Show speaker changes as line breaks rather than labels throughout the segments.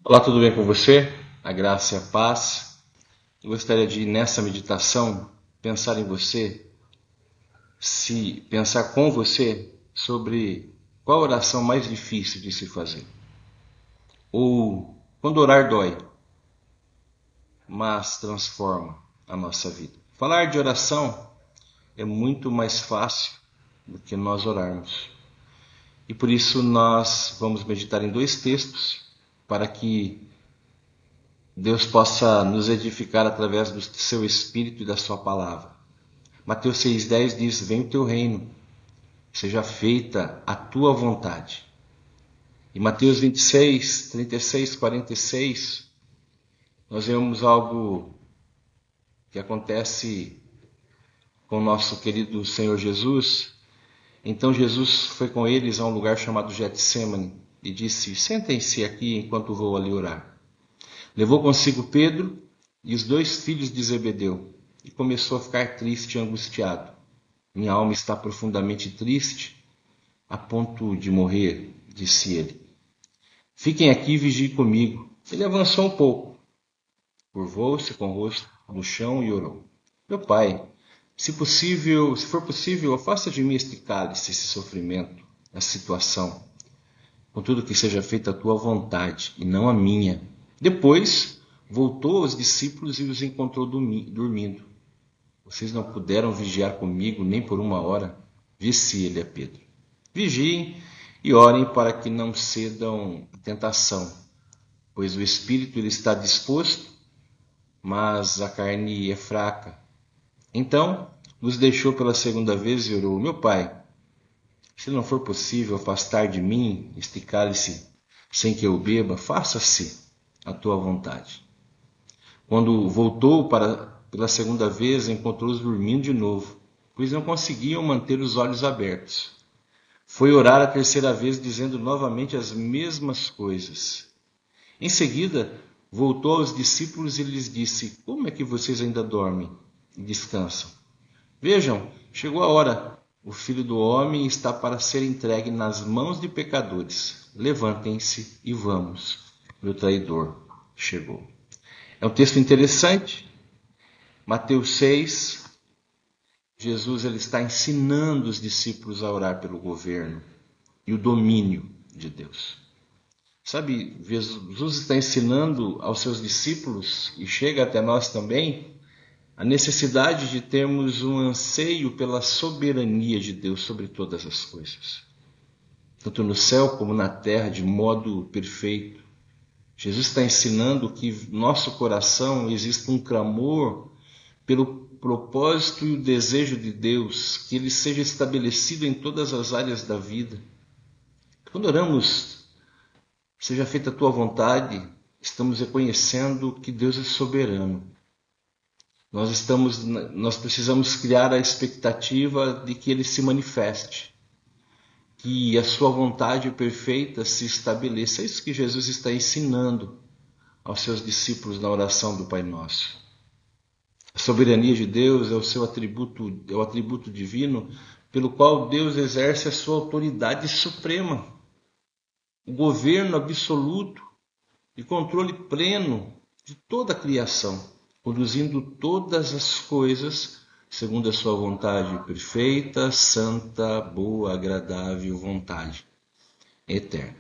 Olá, tudo bem com você? A graça e a paz. Eu gostaria de, nessa meditação, pensar em você, se pensar com você sobre qual a oração mais difícil de se fazer. Ou quando orar dói, mas transforma a nossa vida. Falar de oração é muito mais fácil do que nós orarmos. E por isso nós vamos meditar em dois textos para que Deus possa nos edificar através do seu Espírito e da sua palavra. Mateus 6,10 diz: Venha o teu reino, seja feita a tua vontade. E Mateus 26, 36, 46, nós vemos algo que acontece com o nosso querido Senhor Jesus. Então Jesus foi com eles a um lugar chamado Getsêmani e disse: Sentem-se aqui enquanto vou ali orar. Levou consigo Pedro e os dois filhos de Zebedeu e começou a ficar triste e angustiado. Minha alma está profundamente triste, a ponto de morrer, disse ele. Fiquem aqui e vigiem comigo. Ele avançou um pouco, curvou-se com o rosto no chão e orou. Meu pai, se for possível, afasta de mim este cálice, esse sofrimento, essa situação. Contudo, que seja feita a tua vontade e não a minha. Depois, voltou aos discípulos e os encontrou dormindo. Vocês não puderam vigiar comigo nem por uma hora? Disse ele a Pedro. Vigiem e orem para que não cedam à tentação, pois o espírito ele está disposto, mas a carne é fraca. Então, os deixou pela segunda vez e orou: Meu pai, se não for possível afastar de mim este cálice sem que eu beba, faça-se a tua vontade. Quando voltou pela segunda vez, encontrou-os dormindo de novo, pois não conseguiam manter os olhos abertos. Foi orar a terceira vez, dizendo novamente as mesmas coisas. Em seguida, voltou aos discípulos e lhes disse: Como é que vocês ainda dormem e descansam? Vejam, chegou a hora. O Filho do Homem está para ser entregue nas mãos de pecadores. Levantem-se e vamos. Meu traidor chegou. É um texto interessante. Mateus 6, Jesus ele está ensinando os discípulos a orar pelo governo e o domínio de Deus. Sabe, Jesus está ensinando aos seus discípulos, e chega até nós também, a necessidade de termos um anseio pela soberania de Deus sobre todas as coisas, tanto no céu como na terra, de modo perfeito. Jesus está ensinando que no nosso coração existe um clamor pelo propósito e o desejo de Deus, que ele seja estabelecido em todas as áreas da vida. Quando oramos, seja feita a tua vontade, estamos reconhecendo que Deus é soberano. Nós precisamos criar a expectativa de que ele se manifeste, que a sua vontade perfeita se estabeleça. É isso que Jesus está ensinando aos seus discípulos na oração do Pai Nosso. A soberania de Deus é o atributo divino pelo qual Deus exerce a sua autoridade suprema, o governo absoluto e controle pleno de toda a criação, conduzindo todas as coisas segundo a sua vontade perfeita, santa, boa, agradável vontade eterna.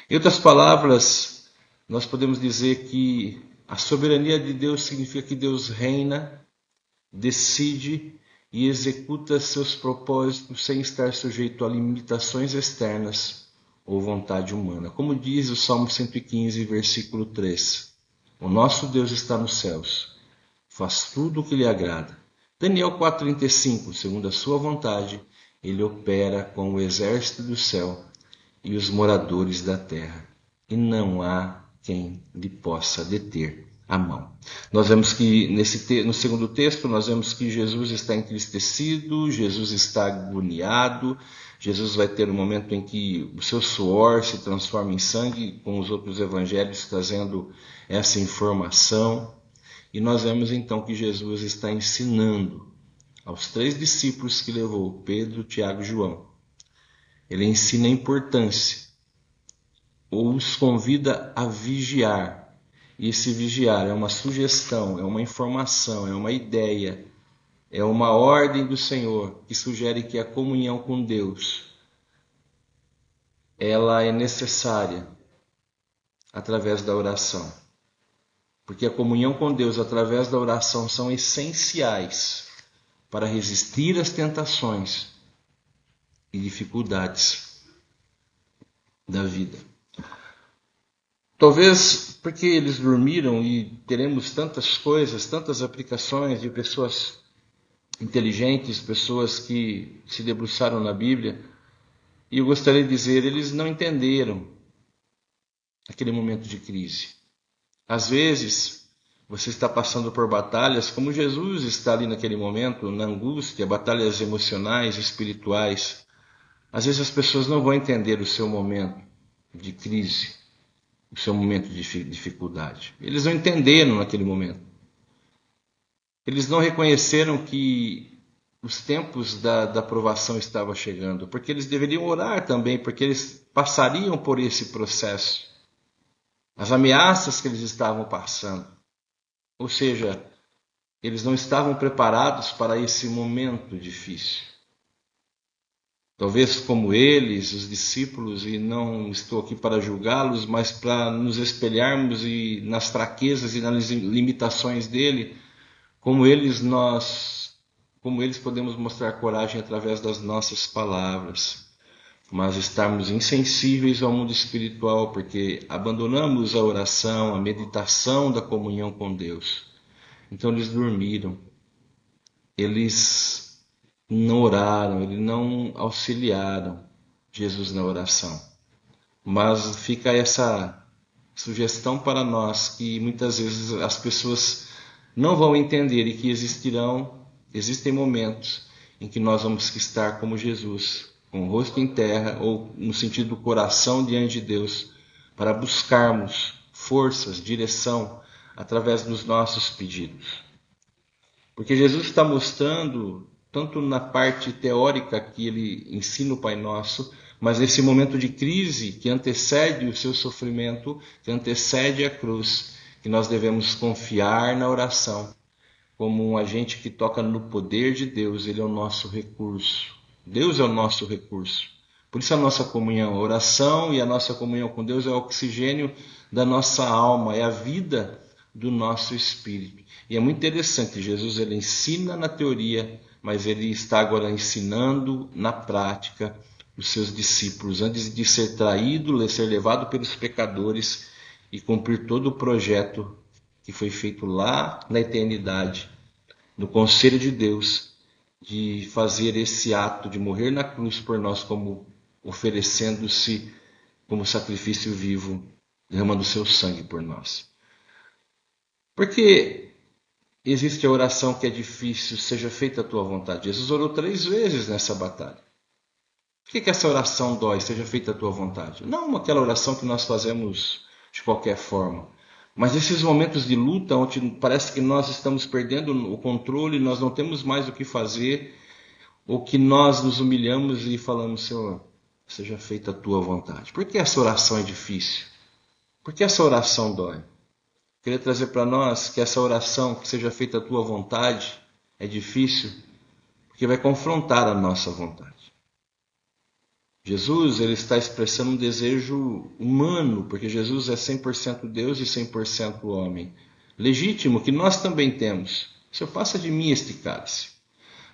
Em outras palavras, nós podemos dizer que a soberania de Deus significa que Deus reina, decide e executa seus propósitos sem estar sujeito a limitações externas ou vontade humana. Como diz o Salmo 115, versículo 3. O nosso Deus está nos céus, faz tudo o que lhe agrada. Daniel 4,35. Segundo a sua vontade, ele opera com o exército do céu e os moradores da terra, e não há quem lhe possa deter a mão. Nós vemos que no segundo texto, nós vemos que Jesus está entristecido, Jesus está agoniado, Jesus vai ter um momento em que o seu suor se transforma em sangue, com os outros evangelhos trazendo essa informação. E nós vemos então que Jesus está ensinando aos 3 discípulos que levou, Pedro, Tiago e João. Ele ensina a importância, ou os convida a vigiar. E esse vigiar é uma sugestão, é uma informação, é uma ideia, é uma ordem do Senhor que sugere que a comunhão com Deus ela é necessária através da oração. Porque a comunhão com Deus através da oração são essenciais para resistir às tentações e dificuldades da vida. Talvez porque eles dormiram e teremos tantas coisas, tantas aplicações de pessoas inteligentes, pessoas que se debruçaram na Bíblia. E eu gostaria de dizer, eles não entenderam aquele momento de crise. Às vezes, você está passando por batalhas, como Jesus está ali naquele momento, na angústia, batalhas emocionais, espirituais. Às vezes as pessoas não vão entender o seu momento de crise, o seu momento de dificuldade. Eles não entenderam naquele momento. Eles não reconheceram que os tempos da provação estavam chegando, porque eles deveriam orar também, porque eles passariam por esse processo. As ameaças que eles estavam passando. Ou seja, eles não estavam preparados para esse momento difícil. Talvez como eles, os discípulos, e não estou aqui para julgá-los, mas para nos espelharmos e nas fraquezas e nas limitações dele, como eles podemos mostrar coragem através das nossas palavras, mas estarmos insensíveis ao mundo espiritual, porque abandonamos a oração, a meditação da comunhão com Deus. Então eles dormiram, eles não oraram, eles não auxiliaram Jesus na oração. Mas fica essa sugestão para nós, que muitas vezes as pessoas não vão entender e que existem momentos em que nós vamos estar como Jesus, com o rosto em terra ou no sentido do coração diante de Deus, para buscarmos forças, direção através dos nossos pedidos. Porque Jesus está mostrando, tanto na parte teórica que ele ensina o Pai Nosso, mas nesse momento de crise que antecede o seu sofrimento, que antecede a cruz, que nós devemos confiar na oração como um agente que toca no poder de Deus. Ele é o nosso recurso. Deus é o nosso recurso. Por isso a nossa comunhão, a oração e a nossa comunhão com Deus é o oxigênio da nossa alma, é a vida do nosso espírito. E é muito interessante, Jesus ele ensina na teoria, mas ele está agora ensinando na prática os seus discípulos, antes de ser traído, ser levado pelos pecadores e cumprir todo o projeto que foi feito lá na eternidade, no conselho de Deus, de fazer esse ato de morrer na cruz por nós, como oferecendo-se como sacrifício vivo, derramando o seu sangue por nós. Porque existe a oração que é difícil, seja feita a tua vontade. Jesus orou 3 vezes nessa batalha. Por que essa oração dói, seja feita a tua vontade? Não aquela oração que nós fazemos de qualquer forma. Mas esses momentos de luta, onde parece que nós estamos perdendo o controle, nós não temos mais o que fazer, ou que nós nos humilhamos e falamos, Senhor, seja feita a tua vontade. Por que essa oração é difícil? Por que essa oração dói? Queria trazer para nós que essa oração, que seja feita a tua vontade, é difícil, porque vai confrontar a nossa vontade. Jesus ele está expressando um desejo humano, porque Jesus é 100% Deus e 100% homem. Legítimo, que nós também temos. Senhor, passa de mim este cálice.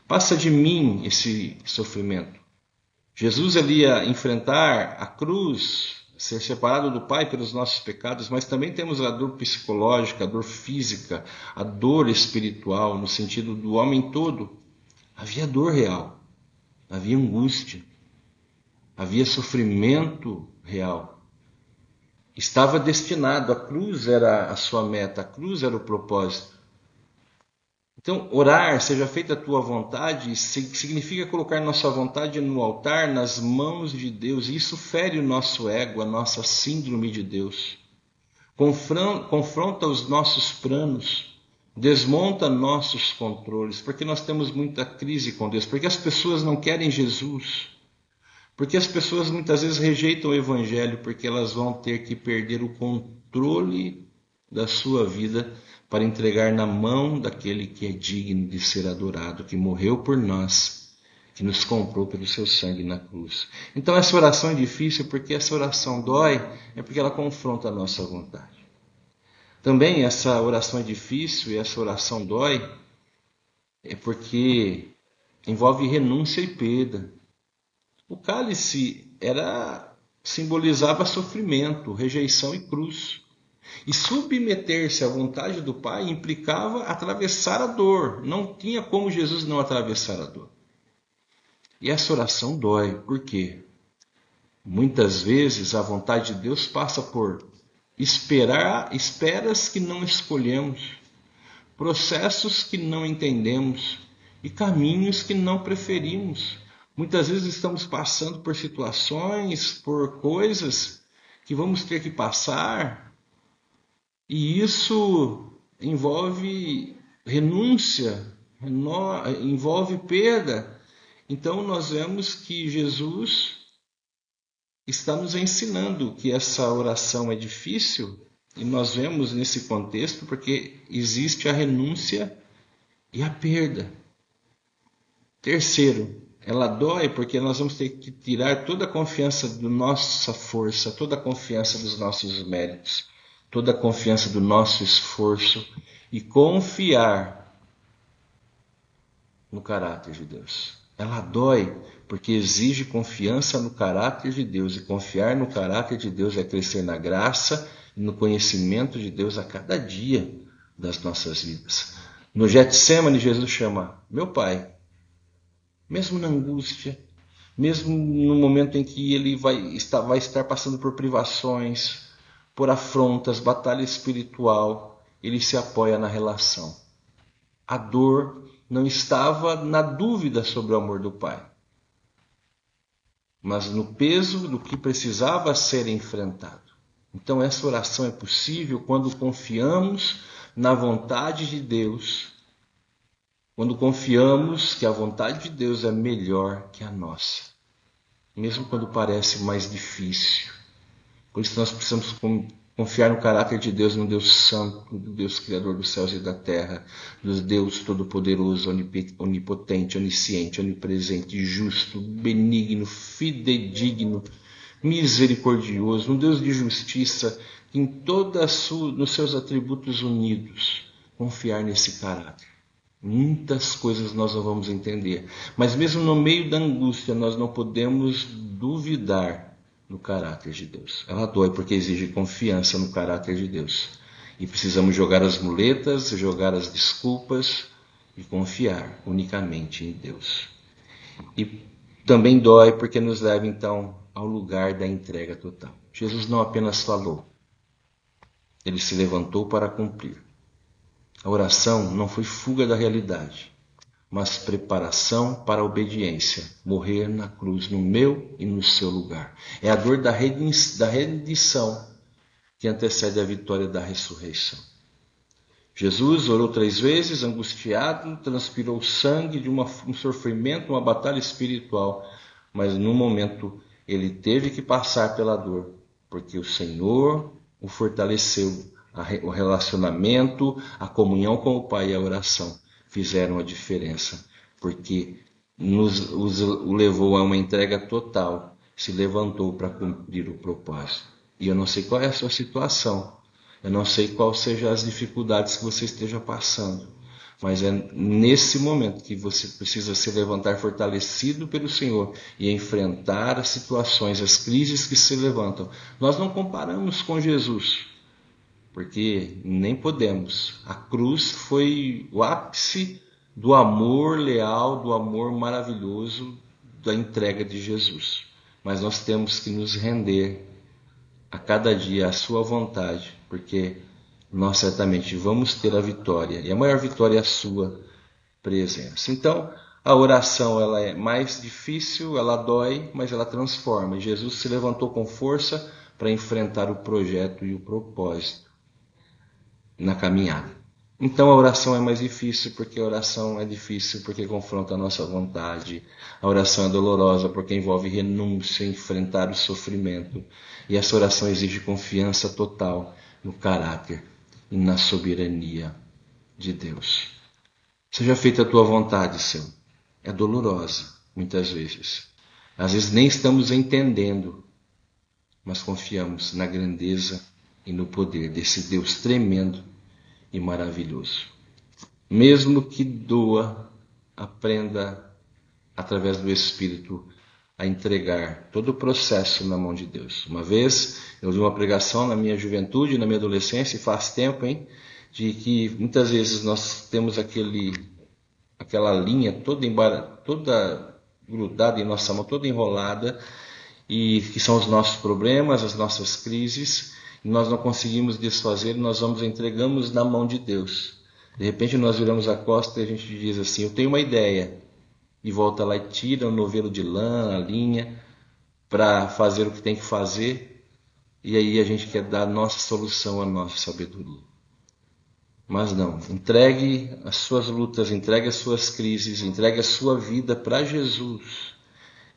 Passa de mim esse sofrimento. Jesus ele ia enfrentar a cruz, ser separado do Pai pelos nossos pecados, mas também temos a dor psicológica, a dor física, a dor espiritual, no sentido do homem todo. Havia dor real, havia angústia. Havia sofrimento real. Estava destinado, a cruz era a sua meta, a cruz era o propósito. Então, orar, seja feita a tua vontade, significa colocar nossa vontade no altar, nas mãos de Deus. Isso fere o nosso ego, a nossa síndrome de Deus. Confronta os nossos planos, desmonta nossos controles, porque nós temos muita crise com Deus, porque as pessoas não querem Jesus. Porque as pessoas muitas vezes rejeitam o Evangelho porque elas vão ter que perder o controle da sua vida para entregar na mão daquele que é digno de ser adorado, que morreu por nós, que nos comprou pelo seu sangue na cruz. Então essa oração é difícil porque essa oração dói, é porque ela confronta a nossa vontade. Também essa oração é difícil e essa oração dói, é porque envolve renúncia e perda. O cálice simbolizava sofrimento, rejeição e cruz. E submeter-se à vontade do Pai implicava atravessar a dor. Não tinha como Jesus não atravessar a dor. E essa oração dói. Por quê? Muitas vezes a vontade de Deus passa por esperas que não escolhemos, processos que não entendemos e caminhos que não preferimos. Muitas vezes estamos passando por situações, por coisas que vamos ter que passar, e isso envolve renúncia, envolve perda. Então nós vemos que Jesus está nos ensinando que essa oração é difícil, e nós vemos nesse contexto porque existe a renúncia e a perda. Terceiro, ela dói porque nós vamos ter que tirar toda a confiança da nossa força, toda a confiança dos nossos méritos, toda a confiança do nosso esforço e confiar no caráter de Deus. Ela dói porque exige confiança no caráter de Deus, e confiar no caráter de Deus é crescer na graça e no conhecimento de Deus a cada dia das nossas vidas. No Getsêmani, Jesus chama meu Pai. Mesmo na angústia, mesmo no momento em que ele vai estar passando por privações, por afrontas, batalha espiritual, ele se apoia na relação. A dor não estava na dúvida sobre o amor do Pai, mas no peso do que precisava ser enfrentado. Então essa oração é possível quando confiamos na vontade de Deus, quando confiamos que a vontade de Deus é melhor que a nossa, mesmo quando parece mais difícil. Por isso nós precisamos confiar no caráter de Deus, no Deus Santo, do Deus Criador dos céus e da terra, do Deus Todo-Poderoso, Onipotente, Onisciente, Onipresente, Justo, Benigno, Fidedigno, Misericordioso, um Deus de justiça, em todos nos seus atributos unidos. Confiar nesse caráter. Muitas coisas nós não vamos entender, mas mesmo no meio da angústia nós não podemos duvidar no caráter de Deus. Ela dói porque exige confiança no caráter de Deus, e precisamos jogar as muletas, jogar as desculpas e confiar unicamente em Deus. E também dói porque nos leva então ao lugar da entrega total. Jesus não apenas falou, ele se levantou para cumprir. A oração não foi fuga da realidade, mas preparação para a obediência, morrer na cruz no meu e no seu lugar. É a dor da rendição que antecede a vitória da ressurreição. Jesus orou 3 vezes, angustiado, transpirou sangue de um sofrimento, uma batalha espiritual, mas no momento ele teve que passar pela dor, porque o Senhor o fortaleceu. O relacionamento, a comunhão com o Pai e a oração fizeram a diferença, porque o levou a uma entrega total, se levantou para cumprir o propósito. E eu não sei qual é a sua situação, eu não sei quais sejam as dificuldades que você esteja passando, mas é nesse momento que você precisa se levantar fortalecido pelo Senhor e enfrentar as situações, as crises que se levantam. Nós não comparamos com Jesus, porque nem podemos. A cruz foi o ápice do amor leal, do amor maravilhoso, da entrega de Jesus. Mas nós temos que nos render a cada dia à sua vontade, porque nós certamente vamos ter a vitória, e a maior vitória é a sua presença. Então, a oração ela é mais difícil, ela dói, mas ela transforma. E Jesus se levantou com força para enfrentar o projeto e o propósito na caminhada. Então a oração é mais difícil, porque a oração é difícil porque confronta a nossa vontade. A oração é dolorosa porque envolve renúncia, enfrentar o sofrimento. E essa oração exige confiança total no caráter e na soberania de Deus. Seja feita a tua vontade, Senhor. É dolorosa, muitas vezes. Às vezes nem estamos entendendo, mas confiamos na grandeza e no poder desse Deus tremendo e maravilhoso. Mesmo que doa, aprenda através do Espírito a entregar todo o processo na mão de Deus. Uma vez eu ouvi uma pregação na minha juventude, na minha adolescência, e faz tempo, de que muitas vezes nós temos aquela linha toda grudada em nossa mão, toda enrolada, e que são os nossos problemas, as nossas crises, e nós não conseguimos desfazer, nós entregamos na mão de Deus. De repente nós viramos a costa e a gente diz assim, eu tenho uma ideia, e volta lá e tira o novelo de lã, a linha, para fazer o que tem que fazer, e aí a gente quer dar a nossa solução, a nossa sabedoria. Mas não, entregue as suas lutas, entregue as suas crises, entregue a sua vida para Jesus,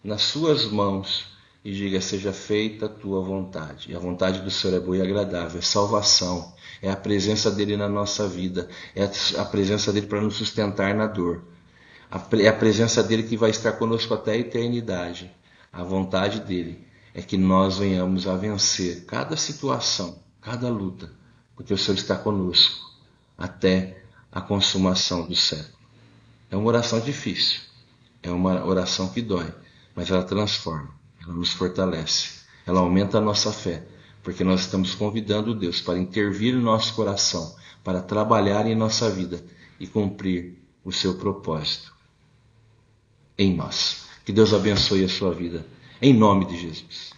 nas suas mãos, e diga, seja feita a tua vontade. E a vontade do Senhor é boa e agradável, é salvação, é a presença dele na nossa vida, é a presença dele para nos sustentar na dor, é a presença dele que vai estar conosco até a eternidade. A vontade dele é que nós venhamos a vencer cada situação, cada luta, porque o Senhor está conosco até a consumação do século. É uma oração difícil, é uma oração que dói, mas ela transforma, ela nos fortalece, ela aumenta a nossa fé, porque nós estamos convidando Deus para intervir no nosso coração, para trabalhar em nossa vida e cumprir o seu propósito em nós. Que Deus abençoe a sua vida, em nome de Jesus.